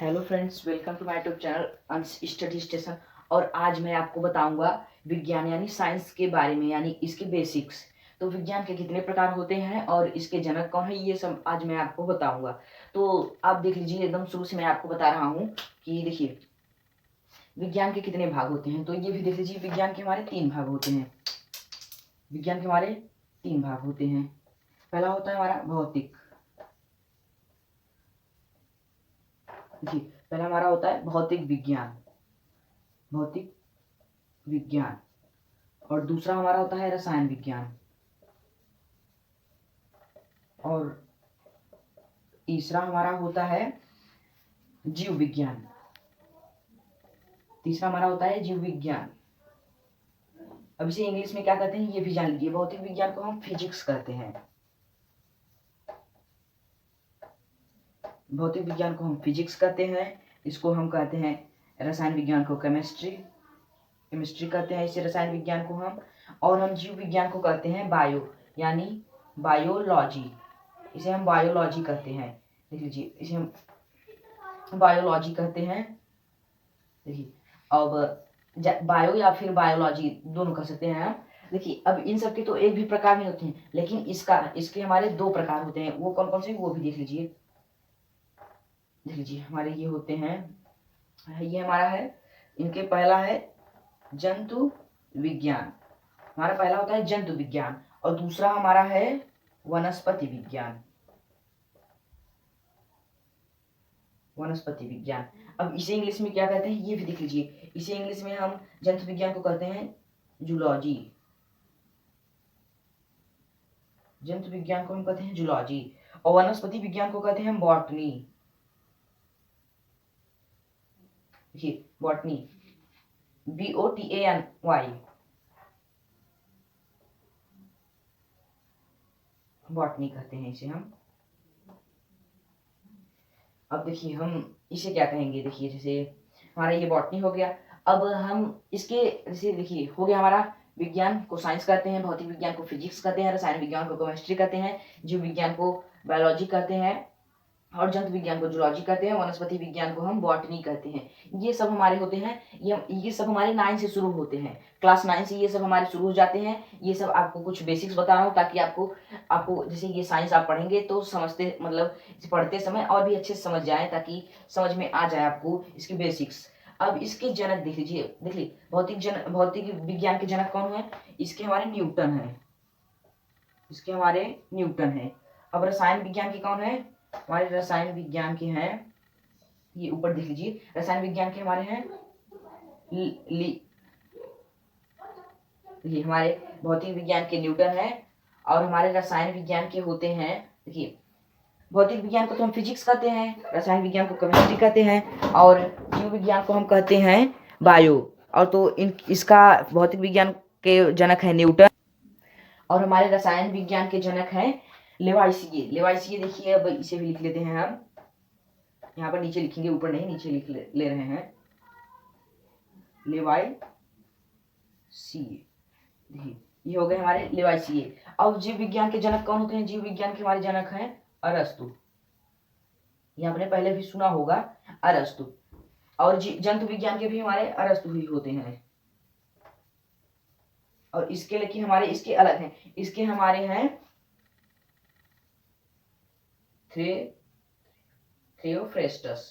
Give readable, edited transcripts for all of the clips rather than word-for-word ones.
Hello friends, welcome to my YouTube channel Ansh study station. और आज मैं आपको बताऊंगा विज्ञान यानी साइंस के बारे में, यानी इसके बेसिक्स। तो विज्ञान के कितने प्रकार होते हैं और इसके जनक कौन है, ये सब आज मैं आपको बताऊंगा। तो आप देख लीजिए, एकदम शुरू से मैं आपको बता रहा हूँ कि देखिए विज्ञान के कितने भाग होते हैं। तो ये भी देख लीजिए, विज्ञान के हमारे 3 भाग होते हैं। विज्ञान के हमारे 3 भाग होते हैं। पहला होता है हमारा भौतिक। देखिए, पहला हमारा होता है भौतिक विज्ञान, भौतिक विज्ञान। और दूसरा हमारा होता है रसायन विज्ञान। और तीसरा हमारा होता है जीव विज्ञान। तीसरा हमारा होता है जीव विज्ञान। अब इसे इंग्लिश में क्या कहते हैं ये भी जान लीजिए। भौतिक विज्ञान को हम फिजिक्स कहते हैं। भौतिक विज्ञान को हम फिजिक्स कहते हैं। इसको हम कहते हैं रसायन विज्ञान को केमिस्ट्री, केमिस्ट्री कहते हैं इसे रसायन विज्ञान को हम। और हम जीव विज्ञान को कहते हैं बायो, यानी बायोलॉजी। इसे हम बायोलॉजी कहते हैं। देख लीजिए, इसे हम बायोलॉजी कहते हैं। देखिए, अब बायो या फिर बायोलॉजी दोनों कह सकते हैं हम। देखिए, अब इन सब के तो एक भी प्रकार नहीं होते हैं, लेकिन इसके हमारे 2 प्रकार होते हैं। वो कौन कौन से, वो भी देख लीजिए। देख लीजिए, हमारे ये होते हैं, ये हमारा है, इनके पहला है जंतु विज्ञान। हमारा पहला होता है जंतु विज्ञान और दूसरा हमारा है वनस्पति विज्ञान। वनस्पति विज्ञान। अब इसे इंग्लिश में क्या कहते हैं ये भी देख लीजिए। इसे इंग्लिश में हम जंतु विज्ञान को कहते हैं जूलॉजी। जंतु विज्ञान को हम कहते हैं जूलॉजी। और वनस्पति विज्ञान को कहते हैं बॉटनी। देखिए, बॉटनी, BOTANY, बॉटनी कहते हैं इसे हम। अब देखिए, हम इसे क्या कहेंगे। देखिए, जैसे हमारा ये बॉटनी हो गया। अब हम इसके जैसे देखिए, हो गया हमारा विज्ञान को साइंस कहते हैं, भौतिक विज्ञान को फिजिक्स कहते हैं, रसायन विज्ञान को केमिस्ट्री कहते हैं, जीव विज्ञान को बायोलॉजी कहते हैं, और जंतु विज्ञान को जूलॉजी कहते हैं, वनस्पति विज्ञान को हम बॉटनी कहते हैं। ये सब हमारे होते हैं। ये सब हमारे 9 से शुरू होते हैं। क्लास 9 से ये सब हमारे शुरू हो जाते हैं। ये सब आपको कुछ बेसिक्स बता रहा हूँ, ताकि आपको आपको जैसे ये साइंस आप पढ़ेंगे तो समझते, मतलब पढ़ते समय और भी अच्छे से समझ जाए, ताकि समझ में आ जाए आपको इसके बेसिक्स। अब इसके जनक देख लीजिए। देखिए, भौतिक विज्ञान के जनक कौन है, इसके हमारे न्यूटन है। इसके हमारे न्यूटन है। अब रसायन विज्ञान के कौन है, हमारे रसायन विज्ञान के हैं, ये ऊपर देख लीजिए। रसायन विज्ञान के हमारे हैं ये हमारे भौतिक विज्ञान के न्यूटन है। और हमारे रसायन विज्ञान के होते हैं, देखिए, भौतिक विज्ञान को तो हम फिजिक्स कहते हैं, रसायन विज्ञान को केमिस्ट्री कहते हैं, और जीव विज्ञान को हम कहते हैं बायो। और तो इसका भौतिक विज्ञान के जनक है न्यूटन, और हमारे रसायन विज्ञान के जनक हैं लेवाइसिए। लेवाइसिए देखिए, अब इसे भी लिख लेते हैं हम। यहाँ पर नीचे लिखेंगे, ऊपर नहीं, नीचे लिख ले रहे हैं। लेवाइसिए, देखिए ये हो गए हमारे लेवाइसिए। अब जीव विज्ञान के जनक कौन होते हैं, जीव विज्ञान के हमारे जनक हैं अरस्तु। ये आपने पहले भी सुना होगा, अरस्तु। और जंतु विज्ञान के भी हमारे अरस्तु ही होते हैं। और इसके लेकिन हमारे इसके अलग हैं। इसके हमारे हैं थियोफ्रेस्टस।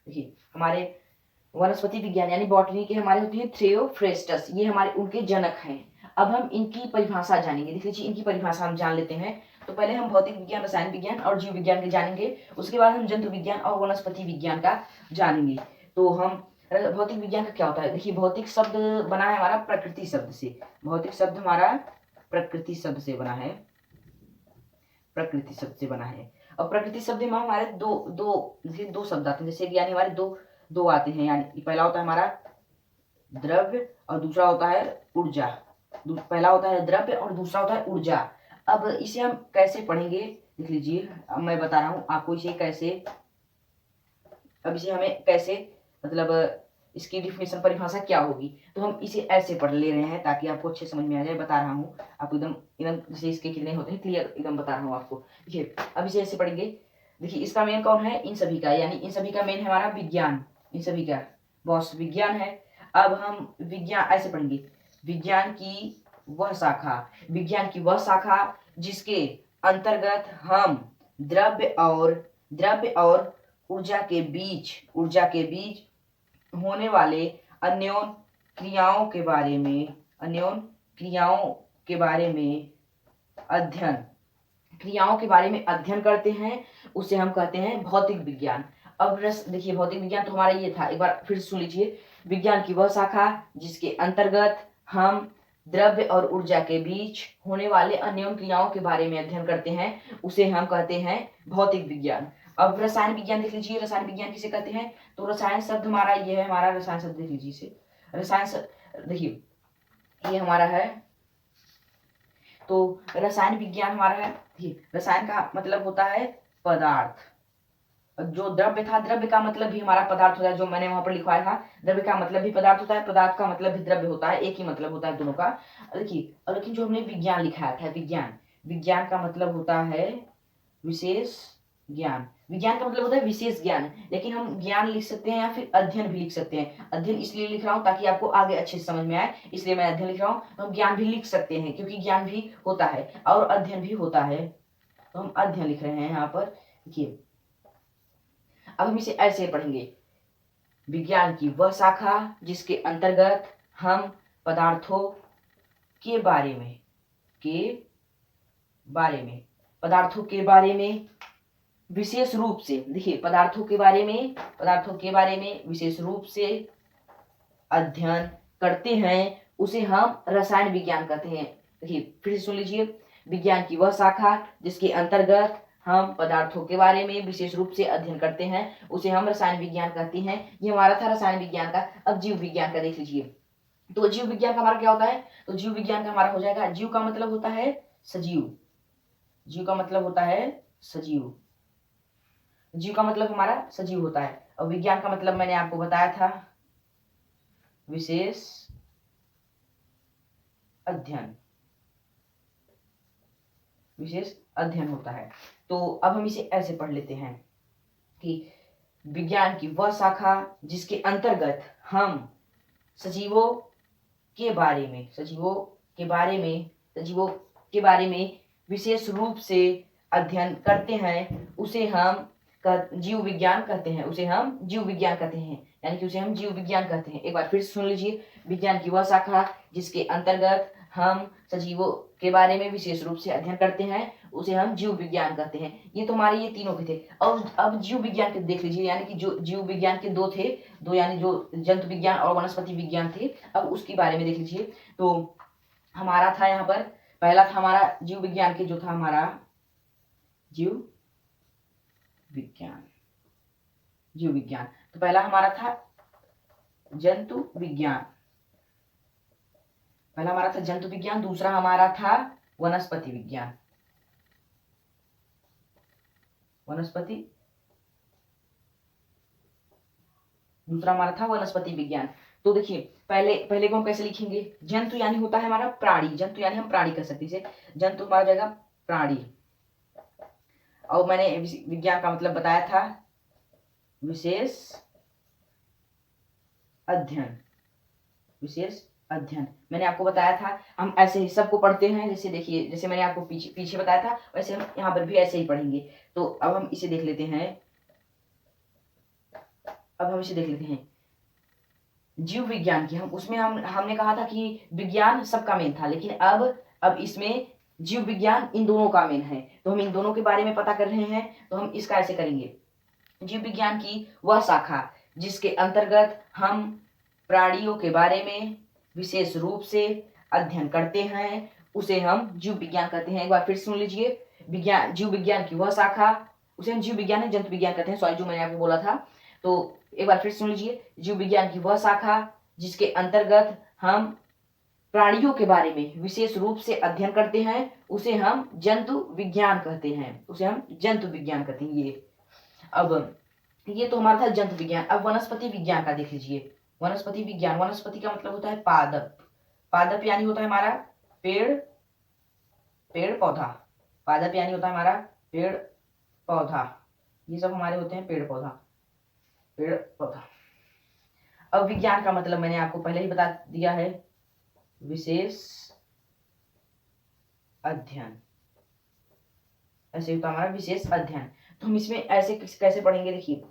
देखिए, हमारे वनस्पति विज्ञान यानी बॉटनी के हमारे होते हैं थियोफ्रेस्टस। ये हमारे उनके जनक हैं। अब हम इनकी परिभाषा जानेंगे। देख लीजिए, इनकी परिभाषा हम जान लेते हैं। तो पहले हम भौतिक विज्ञान, रसायन विज्ञान और जीव विज्ञान के जानेंगे। उसके बाद हम जंतु विज्ञान और वनस्पति विज्ञान का जानेंगे। तो हम भौतिक विज्ञान का क्या होता है। देखिए, भौतिक शब्द बना है हमारा प्रकृति शब्द से। भौतिक शब्द हमारा प्रकृति शब्द से बना है। प्रकृति शब्द से बना है। और प्रकृति शब्द में हमारे दो शब्द आते हैं, जैसे कि यानी हमारे दो आते हैं। यानी पहला होता है हमारा द्रव्य और दूसरा होता है ऊर्जा। पहला होता है द्रव्य और दूसरा होता है ऊर्जा। अब इसे हम कैसे पढ़ेंगे, देख लीजिए। अब मैं बता रहा हूं आपको इसे कैसे, अब इसे हमें कैसे, मतलब इसकी डिफिनेशन परिभाषा क्या होगी। तो हम इसे ऐसे पढ़ ले रहे हैं ताकि आपको अच्छे समझ में आ जाए। बता रहा हूँ आपको एकदम एकदम जैसे इसके कितने होते हैं क्लियर एकदम बता रहा हूँ आपको। देखिए अब इसे ऐसे पढ़ेंगे। देखिए इसका मेन कौन है, इन सभी का, यानी इन सभी का मेन है हमारा विज्ञान, इन सभी का बॉस विज्ञान है। अब हम विज्ञान ऐसे पढ़ेंगे, विज्ञान की वह शाखा, विज्ञान की वह शाखा जिसके अंतर्गत हम द्रव्य और ऊर्जा के बीच होने वाले अन्योन क्रियाओं के बारे में अध्ययन करते हैं, उसे हम कहते हैं भौतिक विज्ञान। अब देखिए भौतिक विज्ञान तो हमारा ये था, एक बार फिर सुन लीजिए। विज्ञान की वह शाखा जिसके अंतर्गत हम द्रव्य और ऊर्जा के बीच होने वाले अन्योन क्रियाओं के बारे में अध्ययन करते हैं, उसे हम कहते हैं भौतिक विज्ञान। अब रसायन विज्ञान देख लीजिए, रसायन विज्ञान किसे कहते हैं, तो रसायन शब्द हमारा ये है, हमारा रसायन शब्द देख लीजिए इसे, रसायन शब्द देखिए ये हमारा है, तो रसायन विज्ञान हमारा है। रसायन का मतलब होता है पदार्थ, जो द्रव्य था, द्रव्य का मतलब भी हमारा पदार्थ होता है, जो मैंने वहां पर लिखवाया था, द्रव्य का मतलब भी पदार्थ होता है, पदार्थ का मतलब भी द्रव्य होता है, एक ही मतलब होता है दोनों का। देखिए और लेकिन जो हमने विज्ञान लिखाया था, विज्ञान का मतलब होता है विशेष ज्ञान, विज्ञान का मतलब होता है विशेष ज्ञान, लेकिन हम ज्ञान लिख सकते हैं या फिर अध्ययन भी लिख सकते हैं। अध्ययन इसलिए लिख रहा हूँ ताकि आपको आगे अच्छे से समझ में आए, इसलिए मैं अध्ययन लिख रहा हूँ। हम ज्ञान भी लिख सकते हैं क्योंकि ज्ञान भी होता है और अध्ययन भी होता है, तो हम अध्ययन लिख रहे हैं यहाँ पर। देखिए अब हम इसे ऐसे पढ़ेंगे, विज्ञान की वह शाखा जिसके अंतर्गत हम पदार्थों के बारे में विशेष रूप से, देखिए पदार्थों के बारे में विशेष रूप से अध्ययन करते हैं, उसे हम रसायन विज्ञान कहते हैं। देखिए फिर सुन लीजिए, विज्ञान की वह शाखा जिसके अंतर्गत हम पदार्थों के बारे में विशेष रूप से अध्ययन करते हैं, उसे हम रसायन विज्ञान कहते हैं। ये हमारा था रसायन विज्ञान का। अब जीव विज्ञान का देख लीजिए, तो जीव विज्ञान का हमारा क्या होता है, तो जीव विज्ञान का हमारा हो जाएगा, जीव का मतलब होता है सजीव, जीव का मतलब होता है सजीव, जीव का मतलब हमारा सजीव होता है। और विज्ञान का मतलब मैंने आपको बताया था विशेष अध्ययन होता है। तो अब हम इसे ऐसे पढ़ लेते हैं कि विज्ञान की वह शाखा जिसके अंतर्गत हम सजीवों के बारे में विशेष रूप से अध्ययन करते हैं, उसे हम जीव विज्ञान कहते हैं, यानी कि उसे हम जीव विज्ञान कहते हैं। एक बार फिर सुन लीजिए, विज्ञान की वह शाखा जिसके अंतर्गत हम सजीवों के बारे में विशेष रूप से अध्ययन करते हैं, उसे हम जीव विज्ञान कहते हैं। ये तो हमारे ये तीनों के थे। और अब जीव विज्ञान के देख लीजिए, यानी कि जो जीव विज्ञान के दो थे, यानी जो जंतु विज्ञान और वनस्पति विज्ञान थे। अब उसके बारे में देख लीजिए, तो हमारा था यहाँ पर पहला था हमारा जीव विज्ञान के, जो था हमारा जीव विज्ञान, तो पहला हमारा था जंतु विज्ञान, दूसरा हमारा था वनस्पति विज्ञान, तो देखिए पहले को हम कैसे लिखेंगे, जंतु यानी होता है हमारा प्राणी, जंतु यानी हम प्राणी कर सकते हैं, जंतु हमारा जाएगा प्राणी। और मैंने विज्ञान का मतलब बताया था विशेष अध्ययन, मैंने आपको बताया था। हम ऐसे ही सबको पढ़ते हैं, जैसे देखिए, जैसे मैंने आपको पीछे बताया था, वैसे हम यहाँ पर भी ऐसे ही पढ़ेंगे। तो अब हम इसे देख लेते हैं, जीव विज्ञान की, उसमें हमने कहा था कि विज्ञान सबका मेन था, लेकिन अब इसमें जीव विज्ञान इन दोनों का मेन है, तो हम इन दोनों के बारे में पता कर रहे हैं। तो हम इसका ऐसे करेंगे, जीव विज्ञान की वह शाखा जिसके अंतर्गत हम प्राणियों के बारे में विशेष रूप से अध्ययन करते हैं, उसे हम जीव विज्ञान कहते हैं। एक बार फिर सुन लीजिए, जीव विज्ञान की वह शाखा, उसे हम जीव विज्ञान जंतु विज्ञान कहते हैं, सॉरी जो मैंने आपको बोला था। तो एक बार फिर सुन लीजिए, जीव विज्ञान की वह शाखा जिसके अंतर्गत हम प्राणियों के बारे में विशेष रूप से अध्ययन करते हैं, उसे हम जंतु विज्ञान कहते हैं, ये अब ये तो हमारा था जंतु विज्ञान। अब वनस्पति विज्ञान का देख लीजिए, वनस्पति विज्ञान, वनस्पति का मतलब होता है पादप, पादप यानी होता है हमारा पेड़, पेड़ पौधा, पादप यानी होता है हमारा पेड़ पौधा, ये सब हमारे होते हैं पेड़ पौधा, पेड़ पौधा। अब विज्ञान का मतलब मैंने आपको पहले ही बता दिया है, विशेष अध्ययन, ऐसे होता है हमारा विशेष अध्ययन। तो हम इसमें ऐसे कैसे पढ़ेंगे, देखिए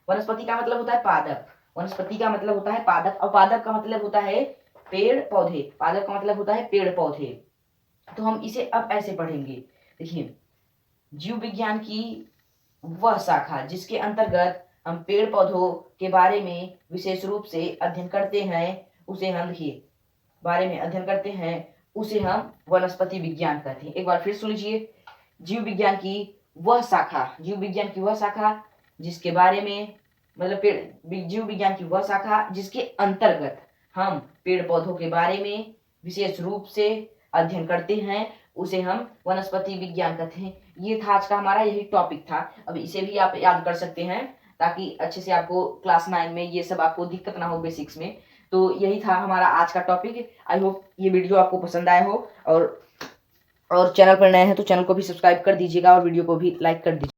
वनस्पति का मतलब होता है पादप, वनस्पति का मतलब होता है पादप, और पादप का मतलब होता है पेड़ पौधे, पादप का मतलब होता है पेड़ पौधे। तो हम इसे अब ऐसे पढ़ेंगे, देखिए जीव विज्ञान की वह शाखा जिसके अंतर्गत हम पेड़ पौधों के बारे में विशेष रूप से अध्ययन करते हैं, उसे हम देखिए बारे में अध्ययन करते हैं, उसे हम वनस्पति विज्ञान कहते हैं। एक बार फिर सुन लीजिए, जीव विज्ञान की वह शाखा, जीव विज्ञान की वह शाखा जिसके बारे में, मतलब जीव विज्ञान की वह शाखा जिसके अंतर्गत हम पेड़ पौधों के बारे में विशेष रूप से अध्ययन करते हैं, उसे हम वनस्पति विज्ञान कहते हैं। ये था आज का हमारा, यही टॉपिक था। अब इसे भी आप याद कर सकते हैं ताकि अच्छे से आपको क्लास 9 में ये सब आपको दिक्कत ना हो बेसिक्स में। तो यही था हमारा आज का टॉपिक। आई होप ये वीडियो आपको पसंद आया हो, और चैनल पर नए हैं तो चैनल को भी सब्सक्राइब कर दीजिएगा और वीडियो को भी लाइक कर दीजिएगा।